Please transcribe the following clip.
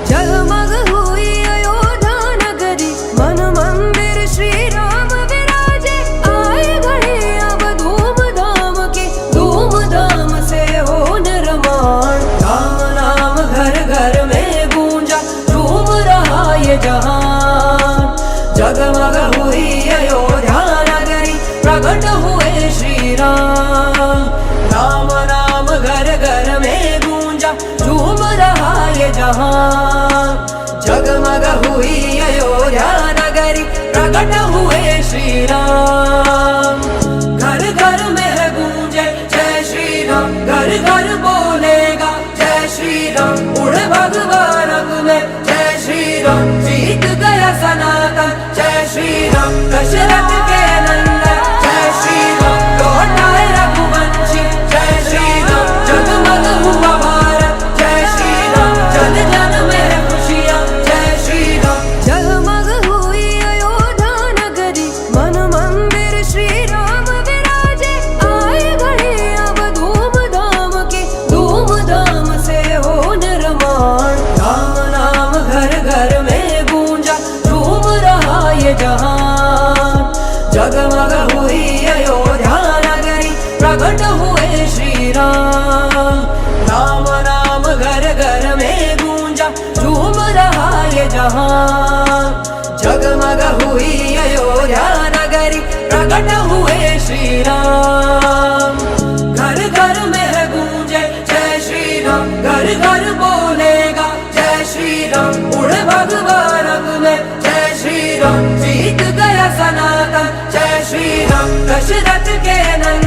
जगमग हुई अयोध्या नगरी, मन मंदिर श्री राम विराजे। आए घड़ी अब धूमधाम की, धूमधाम से हो निर्माण। राम नाम घर घर में गूंजा, झूम रहा ये जहान। जगमग हुई अयोध्या नगरी, प्रकट हुए श्री राम। राम नाम घर घर में गूंजा, झूम रहा ये जहान। जगमग हुई अयोध्या नगरी, प्रकट हुए श्री राम। घर घर में है गूंजे जय श्री राम, घर घर बोलेगा जय श्री राम। उड़ भगवा रंग में जय श्री राम, जीत गया सनातन जय श्री राम। दशरथ के नंदन जय श्री राम, लौटाए रघुवंशी जय श्री राम। जगमग हुआ भारत जय श्री राम, जन जन में है खुशियाँ जय श्री राम। जगमग हुई अयोध्या नगरी, मन मंदिर श्री राम विराजे। आए घड़ी अब धूमधाम की, धूमधाम से हो निर्माण। राम नाम घर घर में गूंजा, झूम रहा ये जहान। जगमग हुई अयोध्या नगरी, प्रकट हुए श्री राम। राम नाम घर घर में गूंजा, झूम रहा ये जहान। जगमग हुई अयोध्या नगरी, प्रकट हुए श्री राम। घर घर में है गूंजे जय श्री राम, घर घर बोलेगा जय श्री राम। उड़ भगवा रंग में जय श्री राम, जीत गया सनातन जय श्री राम। दशरथ के नंदन